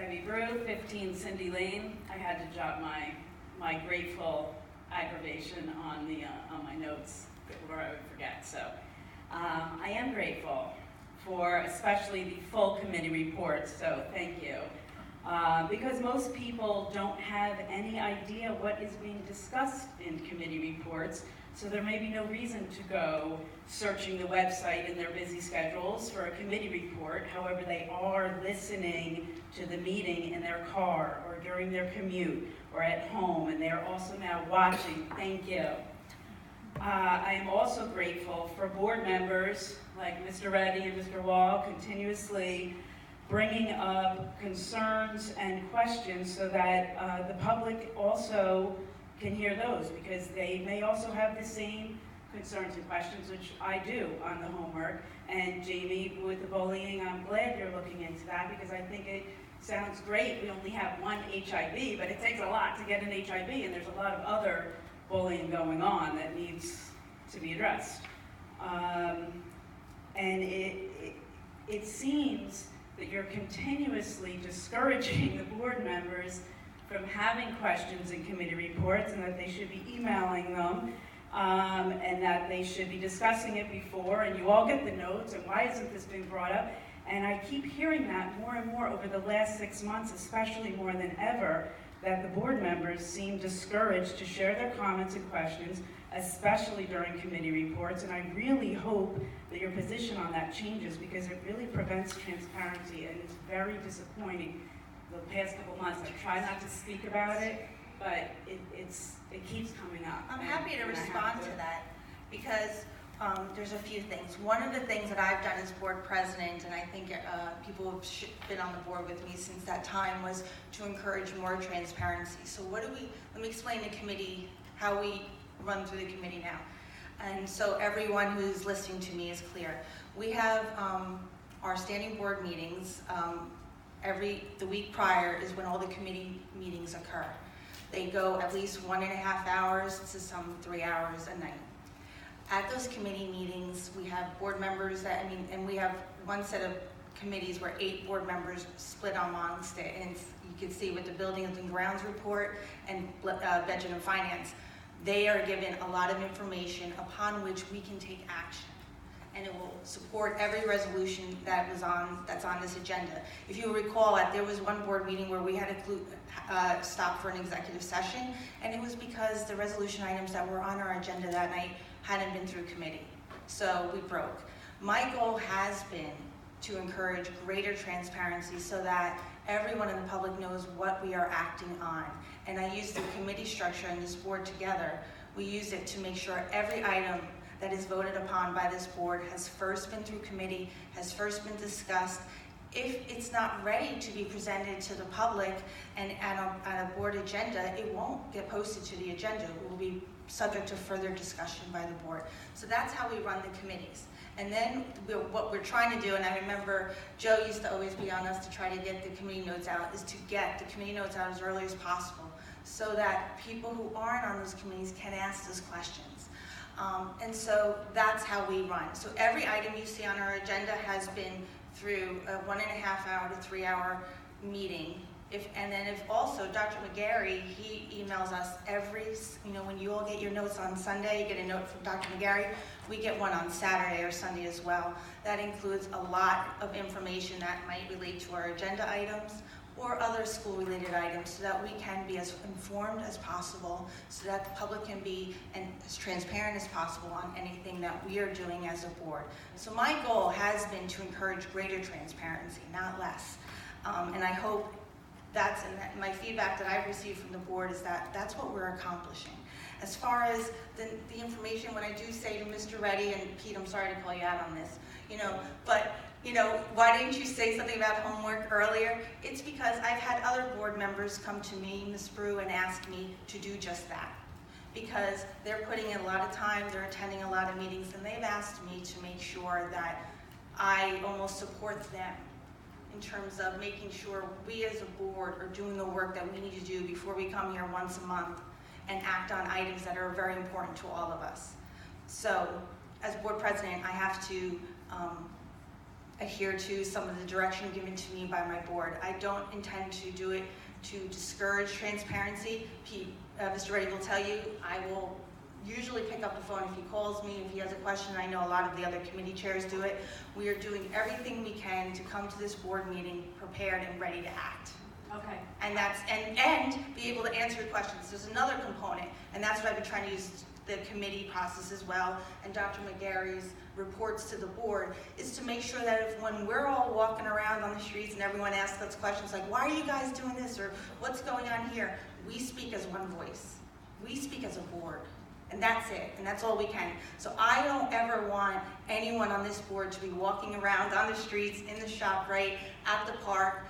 Debbie Brew, 15 Cindy Lane. I had to jot my grateful aggravation on my notes or I would forget. So I am grateful for especially the full committee reports, so thank you. Because most people don't have any idea what is being discussed in committee reports, so there may be no reason to go searching the website in their busy schedules for a committee report. However, they are listening to the meeting in their car or during their commute or at home, and they are also now watching. Thank you. I am also grateful for board members like Mr. Reddy and Mr. Wall continuously bringing up concerns and questions so that the public also can hear those, because they may also have the same concerns and questions, which I do on the homework. And Jamie, with the bullying, I'm glad you're looking into that, because I think it sounds great. We only have one HIV, but it takes a lot to get an HIV, and there's a lot of other bullying going on that needs to be addressed. And it seems that you're continuously discouraging the board members from having questions in committee reports, and that they should be emailing them, and that they should be discussing it before, and you all get the notes, and why isn't this being brought up? And I keep hearing that more and more over the last 6 months, especially more than ever, that the board members seem discouraged to share their comments and questions, especially during committee reports, and I really hope that your position on that changes, because it really prevents transparency, and it's very disappointing. The past couple months, I try not to speak about it, but it keeps coming up. I'm happy to respond to that, because there's a few things. One of the things that I've done as board president, and I think people have been on the board with me since that time, was to encourage more transparency. So let me explain the committee, how we run through the committee now. And so everyone who's listening to me is clear. We have our standing board meetings. The week prior is when all the committee meetings occur. They go at least 1.5 hours to some 3 hours a night. At those committee meetings, we have board members and we have one set of committees where 8 board members split amongst it, and you can see with the Buildings and Grounds report and Budget and Finance, they are given a lot of information upon which we can take action, and it will support every resolution that's on this agenda. If you recall, there was one board meeting where we had to stop for an executive session, and it was because the resolution items that were on our agenda that night hadn't been through committee, so we broke. My goal has been to encourage greater transparency so that everyone in the public knows what we are acting on. And I use the committee structure and this board together. We use it to make sure every item that is voted upon by this board has first been through committee, has first been discussed. If it's not ready to be presented to the public and on a board agenda, it won't get posted to the agenda. It will be subject to further discussion by the board. So that's how we run the committees. And then what we're trying to do, and I remember Joe used to always be on us to try to get the committee notes out, is to get the committee notes out as early as possible so that people who aren't on those committees can ask those questions. And so that's how we run. So every item you see on our agenda has been through a 1.5 hour to 3 hour meeting. And then if also Dr. McGarry, he emails us when you all get your notes on Sunday, you get a note from Dr. McGarry, we get one on Saturday or Sunday as well. That includes a lot of information that might relate to our agenda items or other school-related items so that we can be as informed as possible, so that the public can be as transparent as possible on anything that we are doing as a board. So my goal has been to encourage greater transparency, not less. And I hope my feedback that I've received from the board is that that's what we're accomplishing. As far as the information, when I do say to Mr. Reddy, and Pete, I'm sorry to call you out on this, but why didn't you say something about homework earlier? It's because I've had other board members come to me, Ms. Brew, and ask me to do just that. Because they're putting in a lot of time, they're attending a lot of meetings, and they've asked me to make sure that I almost support them in terms of making sure we as a board are doing the work that we need to do before we come here once a month and act on items that are very important to all of us. So, as board president, I have to adhere to some of the direction given to me by my board. I don't intend to do it to discourage transparency. Mr. Reddy will tell you, I will usually pick up the phone if he calls me, if he has a question. I know a lot of the other committee chairs do it. We are doing everything we can to come to this board meeting prepared and ready to act. Okay. And that's and be able to answer your questions. There's another component, and that's what I've been trying to use the committee process as well, and Dr. McGarry's reports to the board, is to make sure that when we're all walking around on the streets and everyone asks us questions like, why are you guys doing this, or what's going on here, we speak as one voice. We speak as a board, and that's it, and that's all we can. So I don't ever want anyone on this board to be walking around on the streets, in the ShopRite, at the park,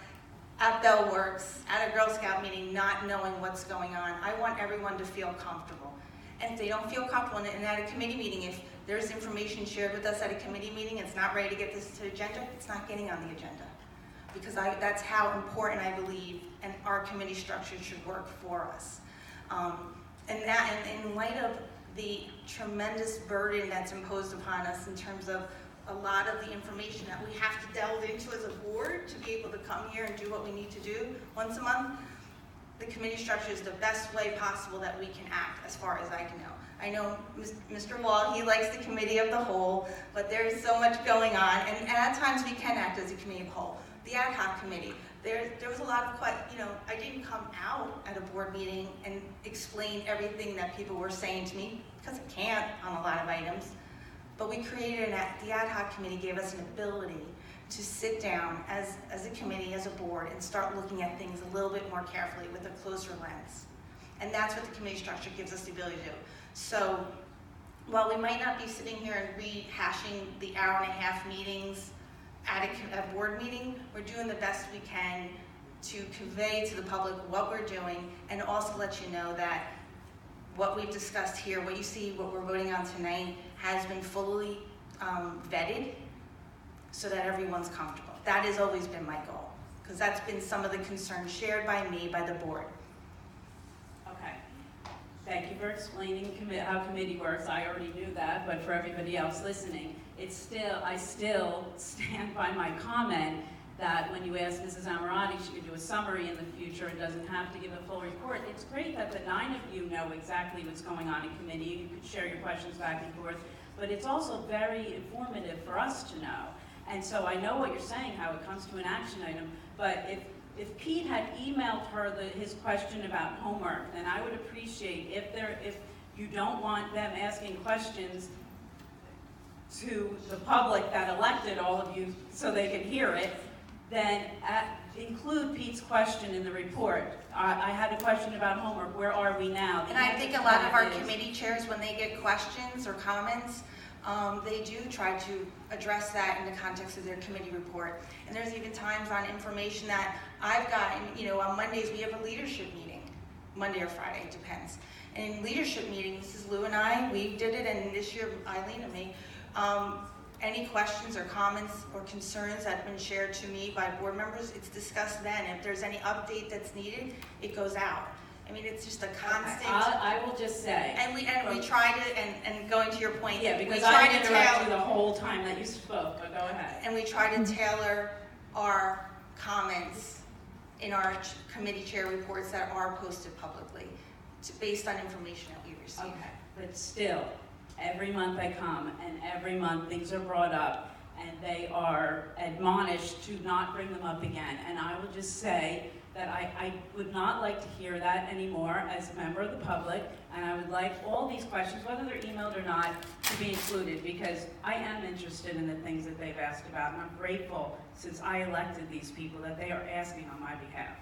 at Bell Works, at a Girl Scout meeting, not knowing what's going on. I want everyone to feel comfortable. And if they don't feel comfortable, and at a committee meeting, if there's information shared with us at a committee meeting, it's not ready to get this to the agenda, it's not getting on the agenda. Because that's how important I believe and our committee structure should work for us. And in light of the tremendous burden that's imposed upon us in terms of a lot of the information that we have to delve into as a board to be able to come here and do what we need to do once a month, the committee structure is the best way possible that we can act, as far as I can know. I know Mr. Wall, he likes the committee of the whole, but there's so much going on, and at times we can act as a committee of the whole. The ad hoc committee, there was a lot of I didn't come out at a board meeting and explain everything that people were saying to me, because I can't on a lot of items. But we created the ad hoc committee gave us an ability to sit down as a committee, as a board, and start looking at things a little bit more carefully with a closer lens. And that's what the committee structure gives us the ability to do. So while we might not be sitting here and rehashing the hour-and-a-half meetings at a board meeting, we're doing the best we can to convey to the public what we're doing, and also let you know that what we've discussed here, what you see, what we're voting on tonight, has been fully vetted so that everyone's comfortable. That has always been my goal, because that's been some of the concerns shared by me, by the board. Okay. Thank you for explaining how committee works. I already knew that, but for everybody else listening, I still stand by my comment that when you ask Mrs. Amorati, she could do a summary in the future and doesn't have to give a full report. It's great that the 9 of you know exactly what's going on in committee. You could share your questions back and forth, but it's also very informative for us to know. And so I know what you're saying, how it comes to an action item, but if Pete had emailed her his question about homework, then I would appreciate if you don't want them asking questions to the public that elected all of you so they can hear it, then include Pete's question in the report. I had a question about homework. Where are we now? And I think a lot of our committee chairs, when they get questions or comments, they do try to address that in the context of their committee report. And there's even times on information that I've gotten, on Mondays we have a leadership meeting, Monday or Friday, it depends. And in leadership meetings, this is Lou and I, we did it, and this year Eileen and me, any questions or comments or concerns that have been shared to me by board members, it's discussed then. If there's any update that's needed, it goes out. I mean, it's just a constant. Okay. I will just say. And we try to, and going to your point, yeah, because we try I to interrupted you the whole time that you spoke, but go ahead. And we try to tailor our comments in our committee chair reports that are posted publicly based on information that we receive. Okay, but still, every month I come, and every month things are brought up, and they are admonished to not bring them up again. And I will just say that I would not like to hear that anymore as a member of the public, and I would like all these questions, whether they're emailed or not, to be included, because I am interested in the things that they've asked about, and I'm grateful, since I elected these people, that they are asking on my behalf.